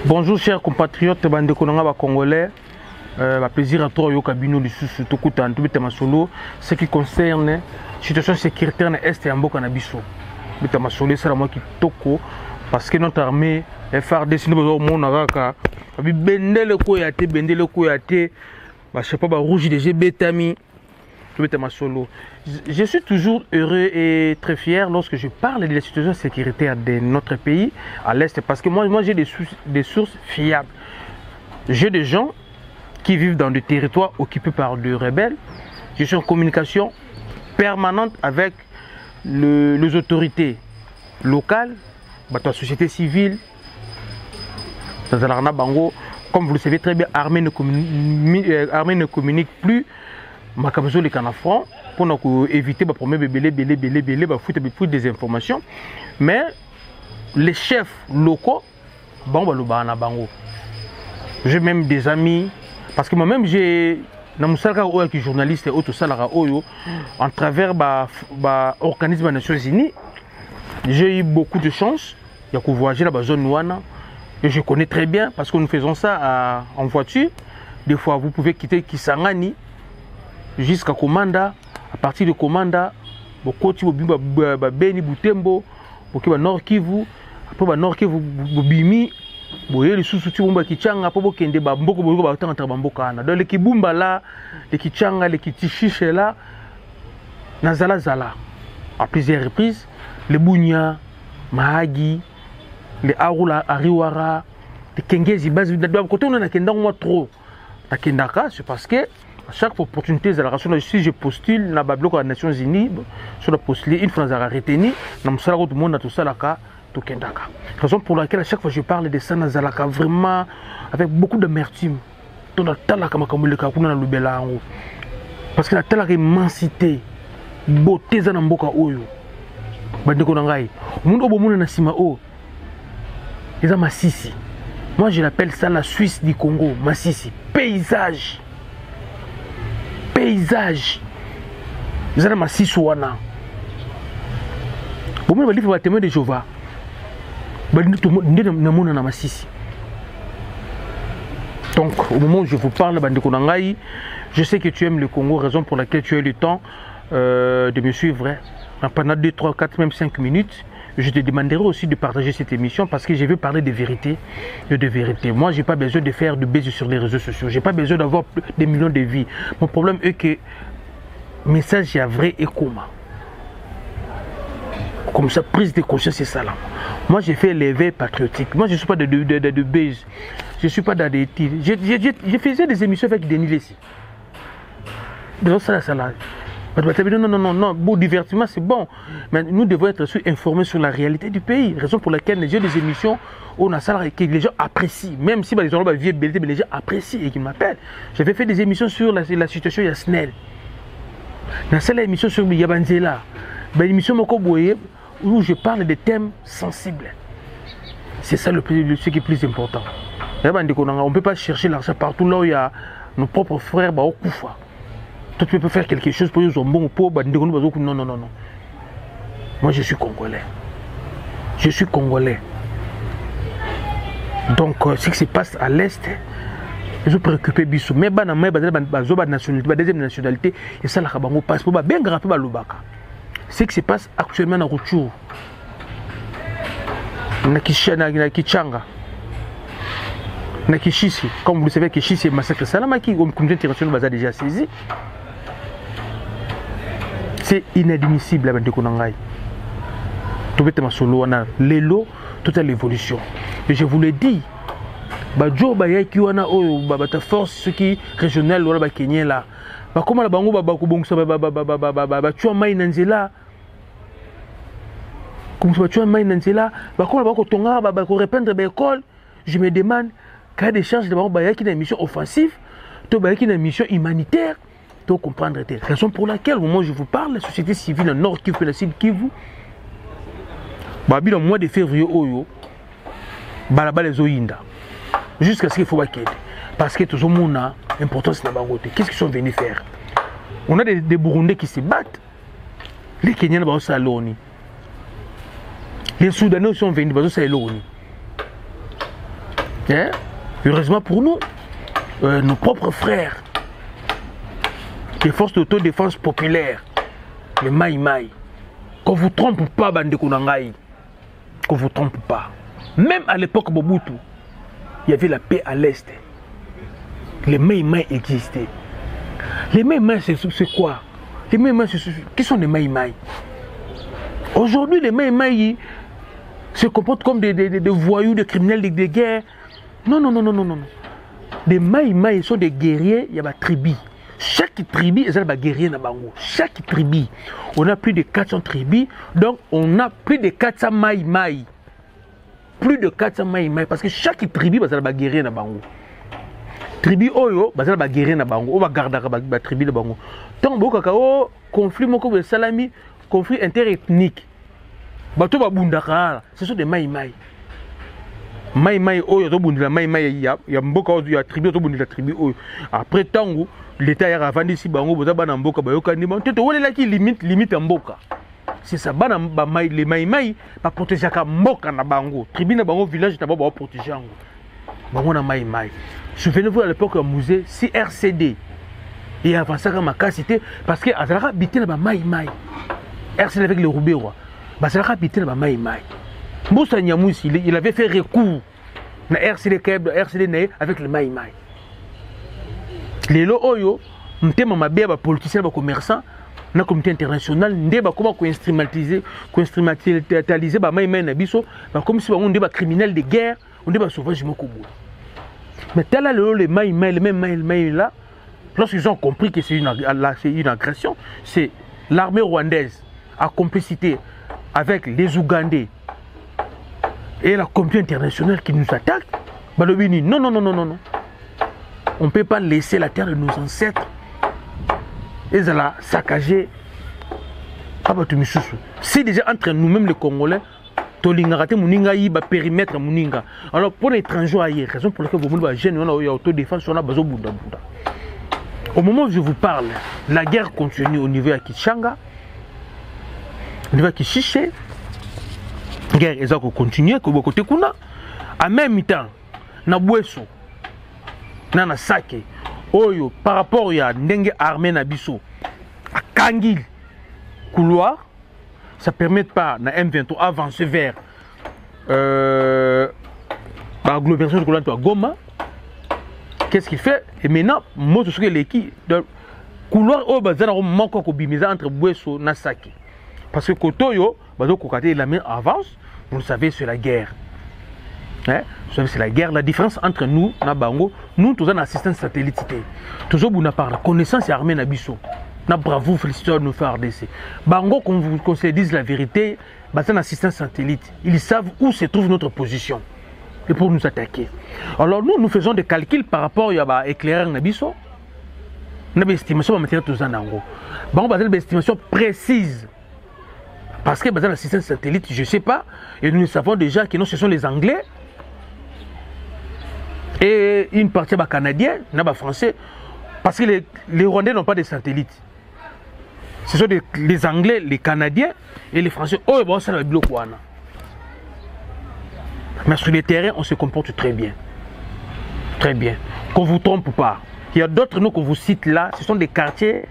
Bonjour chers compatriotes bandekonanga congolais. Plaisir à toi Yokabino lisusu tokuta ntubita masolo ce qui concerne la situation sécuritaire na est ya mboka na biso. Bita masolo c'est la moi qui toko parce que notre armée FARDC nous besoin mona kaka bi bendele ko ya te bendele ko ya te ba je sais pas ba rouge des betami. Je suis toujours heureux et très fier lorsque je parle de la situation sécuritaire de notre pays à l'Est parce que moi j'ai des sources fiables. J'ai des gens qui vivent dans des territoires occupés par des rebelles. Je suis en communication permanente avec les autorités locales, la société civile. Comme vous le savez très bien, l'armée ne communique plus. Makabazo les canafrons pour éviter de promettre foutre des informations, mais les chefs locaux j'ai même des amis parce que moi-même j'ai qui journaliste et autres en travers l'organisme des Nations Unies, j'ai eu beaucoup de chance de voyager dans la zone Ouana et je connais très bien parce que nous faisons ça en voiture. Des fois vous pouvez quitter Kisangani jusqu'à Komanda, à partir de Komanda, Bokoti Beni Butembo, Bokiba Nord Kivu, après Nord Kivu Bimi, Boye les sous-soutis Bumba Kichanga, après Bokende Bamboko Boka Bambokana. Dans les Kibumba là, les Kichanga, les Kitichiche là, Nazala Zala, à plusieurs reprises, les Bunya, Mahagi, les Arula, Ariwara, les Kengezi, quand on a Kendanga trop, à Kendaka, c'est parce que à chaque opportunité, si je postule dans les Nations Unies, je dois postuler une fois dans la retenue, dans le monde, tout ça, raison pour laquelle à chaque fois je parle de ça, vraiment avec beaucoup d'amertume. Parce que la telle immensité, beauté, c'est Massissi. Moi je l'appelle ça la Suisse du Congo, Massissi. Paysage. Paysage. Vous avez ma sisouana. Vous avez le témoin de Jéhovah. Donc, au moment où je vous parle, je sais que tu aimes le Congo, raison pour laquelle tu as eu le temps de me suivre pendant 2, 3, 4, même 5 minutes. Je te demanderai aussi de partager cette émission parce que je veux parler de vérité et de vérité. Moi, je n'ai pas besoin de faire de baiser sur les réseaux sociaux. Je n'ai pas besoin d'avoir des millions de vies. Mon problème est que le message est vrai et comment. Comme ça, prise de conscience, c'est ça là. Moi, j'ai fait l'éveil patriotique. Moi, je ne suis pas de base. Je ne suis pas dans des tirs. Je faisais des émissions avec Denis Lessi. Donc, ça là. Non, bon divertissement c'est bon, mais nous devons être informés sur la réalité du pays. Raison pour laquelle j'ai des émissions où on a ça que les gens apprécient, même si les gens vieux belté, mais les gens apprécient et qu'ils m'appellent. J'avais fait des émissions sur la situation de Yasnel. Dans cette émission sur Yabanzela, une émission où je parle de thèmes sensibles. C'est ça ce qui est plus important. On ne peut pas chercher l'argent partout là où il y a nos propres frères au Koufa. Toi, tu peux faire quelque chose pour les hommes pauvres. Non. Moi, je suis congolais. Je suis congolais. Donc, ce qui se passe à l'Est, je suis préoccupé. Mais la deuxième nationalité, et ça, la passeport, ce qui se passe actuellement dans Rutshuru, na Kichanga, na Kishisi. Comme vous le savez, Kishisi est massacre Salamaki, comme communauté internationale a déjà saisi. C'est inadmissible avec des Konangai. Tout est solo, on a l'élo, toute l'évolution. Et je vous le dis, Badjo Bayaki wana o babata force ce qui régional wala ba Kenya là. Ba comment la bango ba kubongsa ba tu mai nanzela. Comme tu mai nanzela, ba comment ba ko tonga ba ko répandre ba école. Je me demande cas de charge de bango bayaki na mission offensive, to bayaki na mission humanitaire. Pour comprendre la raison pour laquelle au moment où je vous parle, la société civile en Nord Kivu, la Sud Kivu, le mois de février, les Oinda, jusqu'à ce qu'il faut qu'il parce que tout le monde a importance dans la route. Qu'est-ce qu'ils sont venus faire? On a des Burundais qui se battent, les Kenyans sont saloni, les Soudanais sont venus, ils sont saloni. Hein? Heureusement pour nous, nos propres frères, les forces d'autodéfense populaire, les Maï Maï, qu'on ne vous trompe pas, Bande Konangaï, qu'on ne vous trompe pas. Même à l'époque Mobutu, il y avait la paix à l'Est. Les Maï Maï existaient. Les Maï Maï, c'est quoi? Les Maï Maï, qui sont les Maï Maï? Aujourd'hui, les Maï Maï se comportent comme des voyous, des criminels de guerre. Non, non, non, non, non, non. Les Maï Maï sont des guerriers, il y a des tribus. Chaque tribu est un guerrier dans Bango. Chaque tribu, on a plus de 400 tribus, donc on a plus de 400 Maï Maï. Plus de 400 Maï Maï, parce que chaque tribu est un guerrier dans Bango. Tribu Oyo, c'est un guerrier dans Bango. On va garder la tribu de Bango. Tant que conflit, salami, conflit interethnique. Ce sont des Maï Maï. Maï Maï Oyo, Maï Maï, il y a une tribu, la tribu Oyo. Après Tango, l'État a vendu ici, Bango, Bozaba Mboka, Bayokani, limite Mboka. C'est ça, les Maï Maï, pas protéger Mboka na Bango. Tribu na Bango, village, n'a pas protéger Bango na Maï Maï. Souvenez-vous à l'époque, un musée CRCD. Et avant ça, ma cité, parce que Azara habitait là-bas Maï Maï. RCD avec les Roubaix, Azara habitait là-bas Maï Maï. Moussa Niamoussi, il avait fait recours na RCD Keb, RCD Naé avec le Maï Maï. Les lots Oyo, m'tema ma bien politicien, commerçant, na comité international, ndeba comment instrumentaliser ba Maï Maï na biso, comme si on débat criminel de guerre, on débat sauvage mokobo. Mais tel là les Maï Maï, les mêmes Maï Maï là, lorsqu'ils ont compris que c'est une agression, c'est l'armée rwandaise a complicité avec les Ougandais et la communauté internationale qui nous attaque. Balobini, non, non, non, non, non, non. On ne peut pas laisser la terre de nos ancêtres. Ils allaient saccager. Si déjà entre nous-mêmes les Congolais, périmètre Muninga. Alors pour les étrangers ailleurs, raison pour laquelle vous avez gêné, on a autodéfense, on a besoin de au moment où je vous parle, la guerre continue au niveau de Kichanga, au niveau de Kichiché. La guerre est continue, en même temps, na Bouesso, na Sake, Oyo, par rapport à Ndenge armée na Bisso, à Kangil, couloir, ça ne permet pas na M23 avancer vers l'agglomération de Goma. Qu'est-ce qu'il fait? Et maintenant, moi, je suis l'équipe de couloir au bazar manque entre Bouesso et Sake. Parce que Kotoyo, la main avance, vous le savez, c'est la guerre. Hein? Vous savez, c'est la guerre. La différence entre nous, Nabango, nous, tous en assistance satellite. Toujours, vous n'avez pas la connaissance armée Nabiso. Na bravo, félicitations de nous faire RDC. Bango, qu'on se dise la vérité, c'est une assistance satellite. Ils savent où se trouve notre position. Et pour nous attaquer. Alors nous faisons des calculs par rapport à l'éclaireur Nabiso. Nous avons une estimation en matière de Zanango. Nous avons une estimation précise. Parce que dans l'assistance satellite, je ne sais pas, et nous savons déjà que non, ce sont les Anglais et une partie canadienne, français, parce que les Rwandais n'ont pas de satellites. Ce sont les Anglais, les Canadiens et les Français. Oh, bon, ça va être bloqué. Mais sur le terrain, on se comporte très bien. Très bien. Qu'on ne vous trompe pas. Il y a d'autres noms qu'on vous cite là, ce sont des quartiers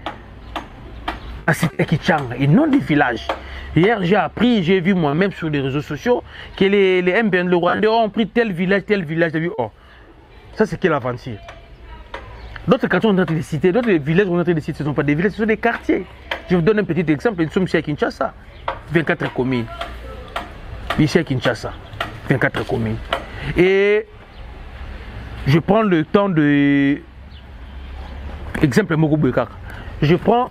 à Kichanga et non des villages. Hier, j'ai appris, j'ai vu moi-même sur les réseaux sociaux que les MBN, le Rwandais ont pris tel village. J'ai vu, oh, ça c'est quelle aventure. D'autres quartiers ont été cités, d'autres villages ont été cités, ce ne sont pas des villages, ce sont des quartiers. Je vous donne un petit exemple, nous sommes ici à Kinshasa, 24 communes. Ici à Kinshasa, 24 communes. Et je prends le temps de... Exemple, Mogobekak. Je prends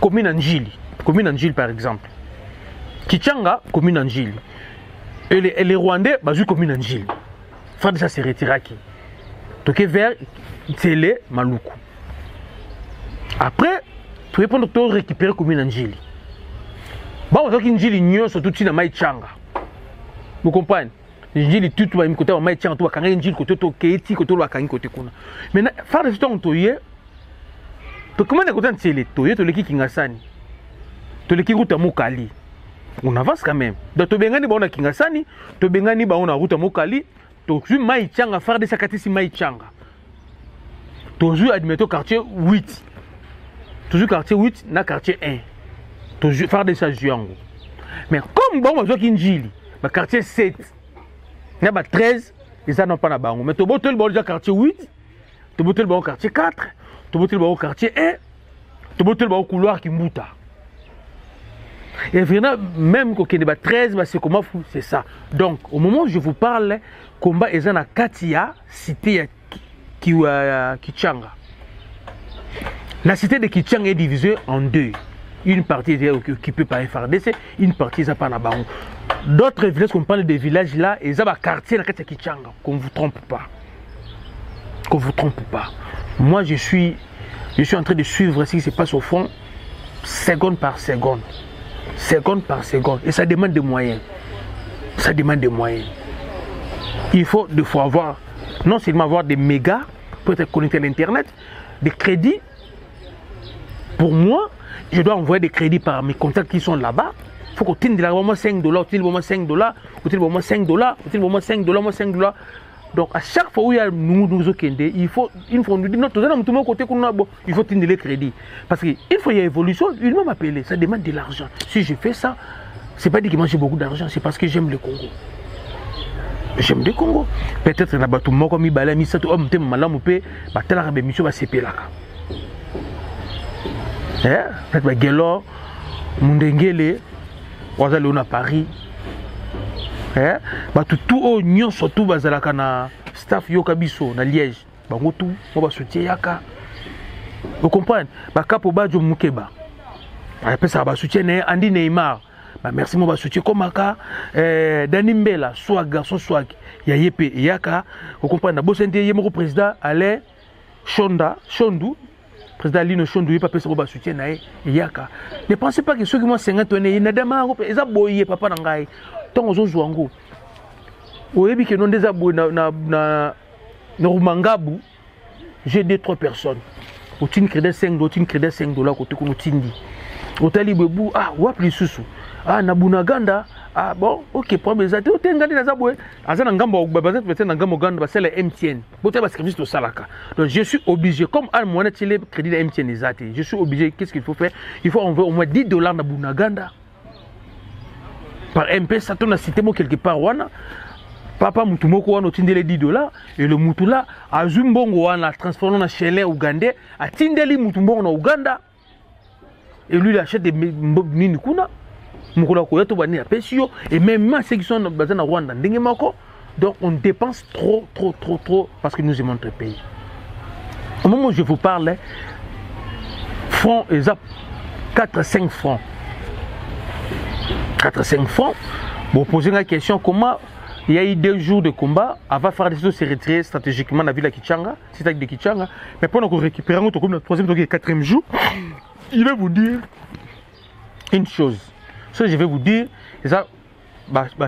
commune Anjili. Commune Anjili par exemple. Kichanga, commune Anjili. Et les Rwandais, bah, commune Anjili. Faire de ça, c'est Retiraki. Donc vers Télé, Maluku. Après, tu vas prendre tout récupérer commune Anjili. Bah, on a Anjili, nous sommes tout de suite dans Maïchanga. Vous comprenez? Anjili, tout le monde, côté de Maïchanga, tout le monde, Anjili, côté de Keiti, côté de Wakangi, côté de Kuna. Maintenant, faire de ce temps, comment on a côté de Télé? Tu es qui Kingasani. Tu es qui route à Mokali. On avance quand même. Donc, tu es qui Kingasani, tu es qui route à Mokali. tozwi mai changa FARDC akatisi mai changa tozwi admettons quartier 8 tozwi quartier 8 na quartier 1 tozwi FARDC azwi yango mais comme bango bazwaki njili ba quartier 7 na ba 13 eza non pas na bango mais tobotoli bango déjà quartier 8 tobotoli bango quartier 4 tobotoli bango quartier 1 tobotoli bango couloir Kimbuta. Et vraiment, même quand il y a 13, c'est comment c'est ça. Donc, au moment où je vous parle, combat est dans Katia, cité Kichanga. La cité de Kichanga est divisée en deux. Une partie est occupée par FARDC, une partie est par Nabango. D'autres villages, qu'on parle des villages là, ils ont un quartier dans Kichanga. Qu'on ne vous trompe pas. Qu'on ne vous trompe pas. Moi, je suis en train de suivre ce qui se passe au fond, seconde par seconde. Seconde par seconde. Et ça demande des moyens. Ça demande des moyens. Il faut des fois avoir, non seulement avoir des mégas pour être connecté à l'Internet, des crédits. Pour moi, je dois envoyer des crédits par mes contacts qui sont là-bas. Il faut qu'on tienne de la $5, $5, $5, $5, $5. Donc à chaque fois où il y a nous il faut nous dire notre côté il faut tenir les crédits parce que une fois il y a évolution il m'a appelé ça demande de l'argent. Si je fais ça c'est pas dit que moi j'ai beaucoup d'argent, c'est parce que j'aime le Congo. J'aime le Congo. Peut-être na batu moko mi bala mi sato homme te malamu pe batala ba mission ba sepelaka. Peut-être ba gelo mundengele wazali na Paris. Tout oignon surtout bazalaka na staff yoka biso na Liège bango tout mo ba soutien yaka vous comprenez ba kapo bajo mukeba après ça ba soutien Andy Neymar ba merci mo ba soutien komaka Dani Mbela swag garçon swag ya yepe yaka vous comprenez na bosente yemoko président Alain Shondu président Lino Shondu yepa pesa ba soutien na yaka ne pensez pas que ceux qui m'ont 50 tonnes na dama eza boye papa na ngai. Tant aux autres, au que non des abou na Rumangabu, j'ai 2-3 personnes. Au tin crédit $5, $5 côté qu'on tindi. Au talibou, ah, ou plus sous. Ah, Nabunaganda, ah bon, ok, problème ça. Tu es engagé dans Zaboué. Azan Ngamba ou Babazet, tu es engagé dans Ganda, c'est le MTN. Vous avez service de Salaka. Donc je suis obligé, comme un moyen de crédit de MTN est je suis obligé, qu'est-ce qu'il faut faire? Il faut envoyer au moins $10 à Nabunaganda. Par MP, ça tourne à citer quelque part. Papa Moutoumoko wana tindele $10 et le Moutoula a Zumbongo wana transformé en chelé ougandais a tindeli Moutoumbo en Ouganda et lui il achète des nini kuna mukula ko yato bani apesio et même ceux qui sont basés en Rwanda ndenge mako. Donc on dépense trop parce que nous aimons notre pays. Au moment où je vous parle, francs et 4-5 francs. 4-5 francs. Bon, posez la question comment il y a eu 2 jours de combat avant de faire des choses se retirer stratégiquement dans la ville de Kichanga, c'est-à-dire de Kichanga. Mais pendant qu'on récupère le 3e et 4e jour, je vais vous dire une chose. Ce que je vais vous dire, c'est ça,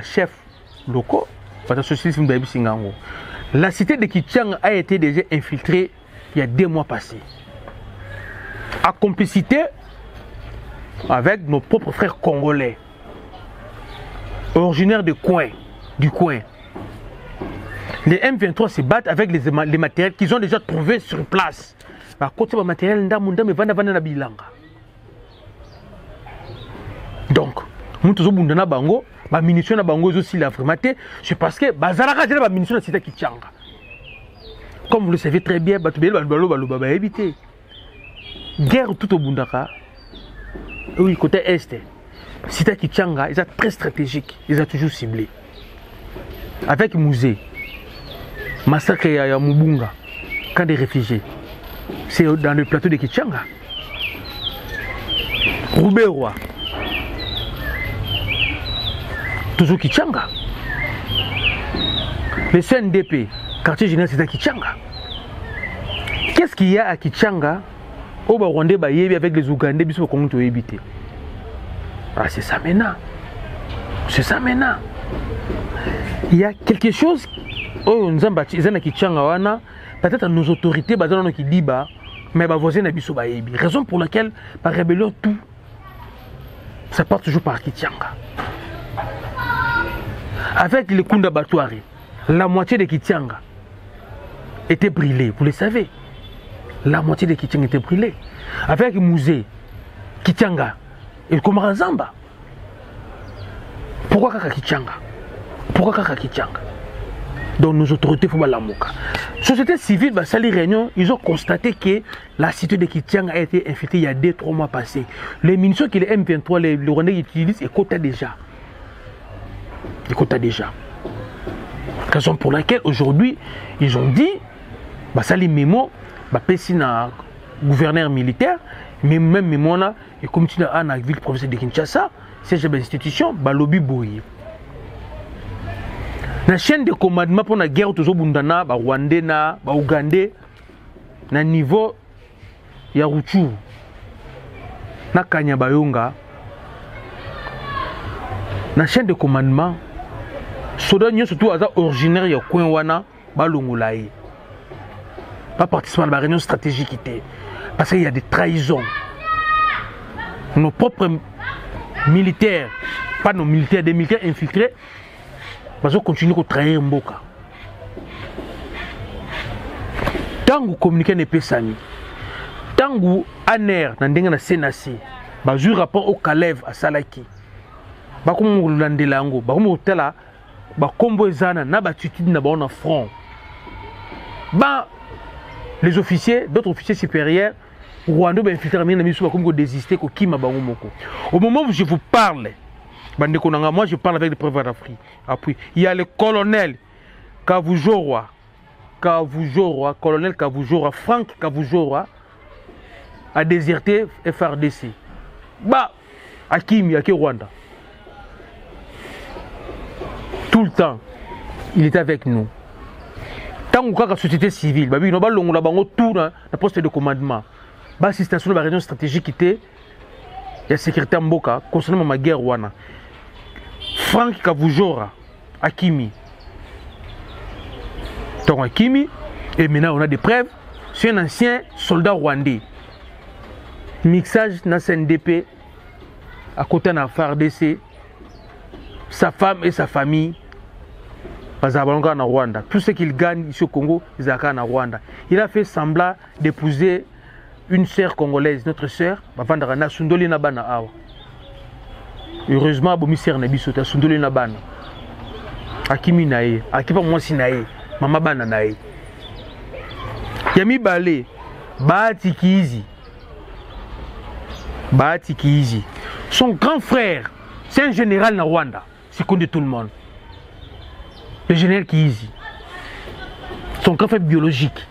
chef locaux, la cité de Kichanga a été déjà infiltrée il y a 2 mois passés. À complicité avec nos propres frères congolais. Originaires du coin. Les M23 se battent avec les matériels qu'ils ont déjà trouvés sur place. Donc, c'est parce que comme vous le savez très bien, guerre tout au Bundaka, oui, côté Est. Cité Kichanga, ils sont très stratégiques, ils sont toujours ciblés. Avec Mouzé, massacre à Mubunga, camp des réfugiés, c'est dans le plateau de Kichanga. Roubaix-Roi, toujours Kichanga. Le CNDP, quartier général, c'est à Kichanga. Qu'est-ce qu'il y a à Kichanga au Rwandais avec les Ougandais, ils sont éviter. Ah, c'est ça maintenant. C'est ça maintenant. Il y a quelque chose. Oh, nous avons bâti. Peut-être nos autorités, qui disent, mais voisin n'a pas raison pour laquelle, par rébellion, tout, ça part toujours par Kichanga. Avec les Kunda Batouari, la moitié de Kitianga était brûlée, vous le savez. La moitié de Kitianga était brûlée. Avec le musée, Kitianga et Komarazamba. Pourquoi Kaka Kitianga? Pourquoi Kaka Kitianga? Donc nos autorités font la mouka. Société civile, bah, ça les réunions, ils ont constaté que la cité de Kitianga a été infiltrée il y a 2-3 mois passés. Les munitions que les M23, les Rwandais utilisent, ils comptent déjà. Ils comptent déjà. Raison pour laquelle aujourd'hui, ils ont dit, bah, ça les mémos, bah, Pessina, gouverneur militaire, mais même mémoire là, et comme tu l'as dans la ville provinciale de Kinshasa, c'est une institution, bah, lobby bourrier. La chaîne de commandement pour la guerre toujours bundana, bah, Rwandais na, bah, Ougandais, na niveau ya Ruchu, na Kanyabayonga, la chaîne de commandement, Sodan surtout originaire ya coin wana, bah, Longolaï. Pas participer à la réunion stratégique parce qu'il y a des trahisons. Nos propres militaires, pas nos militaires, des militaires infiltrés, parce qu'on continue à trahir Mboka. Tant que vous communiquez n'est pas sami, tant que vous aner n'andengana senasi, bah je rapport au Kalev à Salaki, bah comme vous l'andelango, bah comme vous tela, bah combo zana na batitude na ba on a front, bah les officiers, d'autres officiers supérieurs, Rwanda ben infiltré mais n'ami souvent comme vous désistez ko kima bango moko. Au moment où je vous parle, moi je parle avec des preuves d'Afrique. Après, il y a le colonel Kavujorwa, colonel Kavujorwa, Franck Kavujorwa, a déserté FRDC. Bah, Hakim, Yake Rwanda. Tout le temps, il était avec nous. Tant que la société civile, il y a tout le poste de commandement. Bah, si c'est la réunion stratégique qui était, il y a le secrétaire Mboka concernant ma guerre Rwanda. Franck Kavujora, Hakimi. Donc Hakimi, et maintenant on a des preuves, c'est un ancien soldat rwandais. Mixage dans CNDP, à côté de la FARDC, sa femme et sa famille, en Rwanda. Tout ce qu'il gagne ici au Congo, ils ont en Rwanda. Il a fait semblant d'épouser une sœur congolaise, notre sœur, Vandana Sundoli Nabana Awa. Heureusement, Bomisser Nabiso, tu as Sundoli Nabana. Akimi Nae, Akipa Mwansi Nae, Mama Bana Nae. Yami Bale, Bahati Kiizi. Bahati Kiizi. Son grand frère, c'est un général na Rwanda, c'est connu de tout le monde. Le général Kiizi. Son grand frère biologique.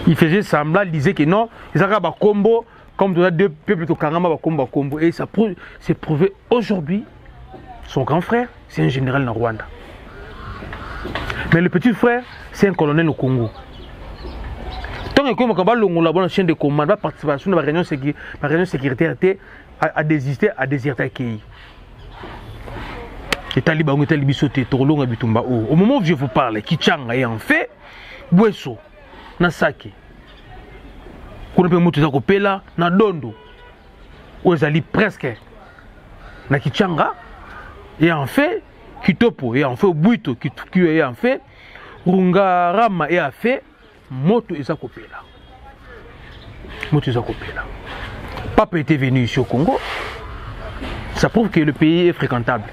Il faisait semblant, il disait que non, ils avaient un combo, comme dans deux peuples qui ont un combo. Et ça s'est prouvé aujourd'hui, son grand frère, c'est un général en Rwanda. Mais le petit frère, c'est un colonel au Congo. Tant que la chaîne de commande, la participation à la réunion sécuritaire a désisté à déserter Kei. Les talibans ont été bisotés, au moment où je vous parle, Kichanga est en fait, Bwesso. Na Sake kuna pe moto za kopela na Dondo ozali presque na Kichanga et en fait Kitopo et en fait Buito qui est en fait Rungarama et en fait moto eza kopela Papa était venu ici au Congo, ça prouve que le pays est fréquentable.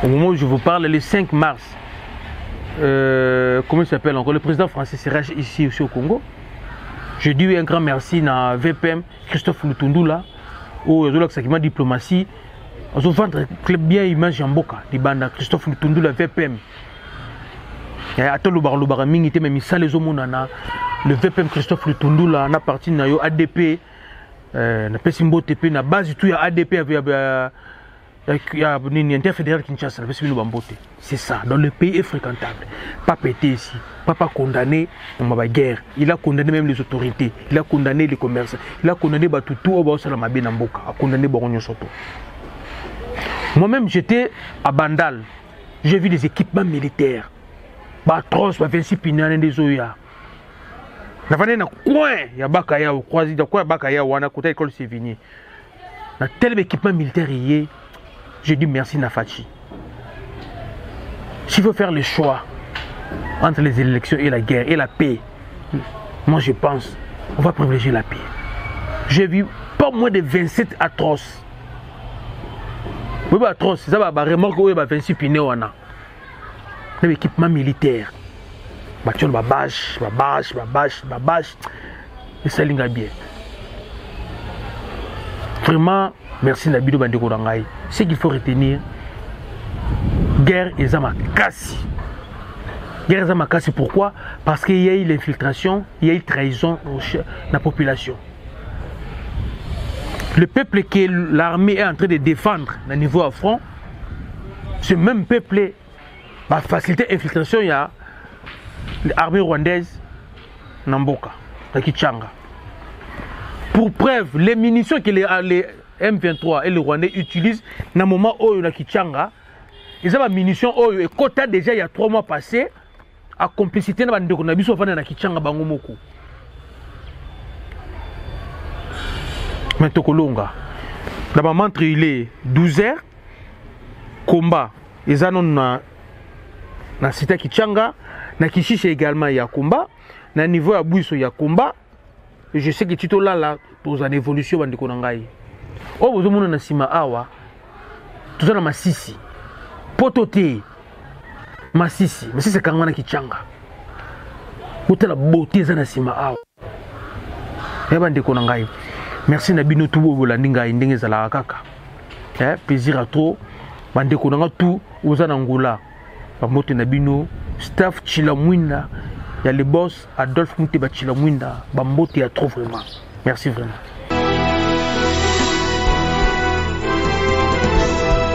Au moment où je vous parle, le 5 mars, comment il s'appelle encore, le président français sera ici aussi au Congo. Je dis un grand merci à VPM, Christophe Lutundula, au Zolak diplomatie. On se vendre bien image en boca, Christophe Lutundula, VPM. Le VPM Christophe Lutundula, on a parti de ADP, na Pesimbo TP, na base tout ADP c'est ça, dans le pays est fréquentable. Pas pété ici, pas condamné dans ma guerre. Il a condamné même les autorités, il a condamné les commerçants, il a condamné tout au Salamabé Namboka, a condamné Boronio Soto. Moi-même j'étais à Bandal, j'ai vu des équipements militaires. Atroce, 26 pinane des Oya. Na vane na coin, ya Bakaya au croisé, de quoi Bakaya ou na côté école Sévigné. Na tel équipement militaire hier. Je dis merci Nafachi. s'il faut faire le choix entre les élections et la guerre et la paix, moi je pense on va privilégier la paix. J'ai vu pas moins de 27 atroces. Oui, atroce, ça va remarquer où il y a 26 pinés. L'équipement militaire. Bâche. Et ça linga bien. Vraiment, merci Nabido Bandeko Rangai. Ce qu'il faut retenir, guerre et Zamakasi. Guerre et Zamakasi, pourquoi? Parce qu'il y a eu l'infiltration, il y a eu trahison dans la population. Le peuple que l'armée est en train de défendre au niveau à front, ce même peuple va faciliter l'infiltration. Il y a l'armée rwandaise, Namboka, à Kichanga. Pour preuve, les munitions que les M23 et les Rwandais utilisent dans le moment où il y a Kichanga, ils ont des munitions où et quota déjà il y a 3 mois passés, à complicité dans le Kichanga Bangomoko. Mais Tokolonga, d'abord, entre il est 12h, combat, ils ont na cité Kichanga, na Kishishe également il y a combat, na niveau à Bouisso il y a combat. Et je sais que Tito là pour une évolution bande konangai. Oh vous avez na sima awa, tout ça na Masisi, potote, Masisi c'est quand on a Kichanga. Où la beauté za na sima awa. Ya bande konangai. Merci Nabino tout beau landinga indenge za la kaka. Plaisir à trop. Bande konanga tout aux Angola. Bamote Nabino staff Chilamwinda. Il y a le boss Adolphe Mouteba Chilamwinda. Bambote à trop vraiment. Merci vraiment.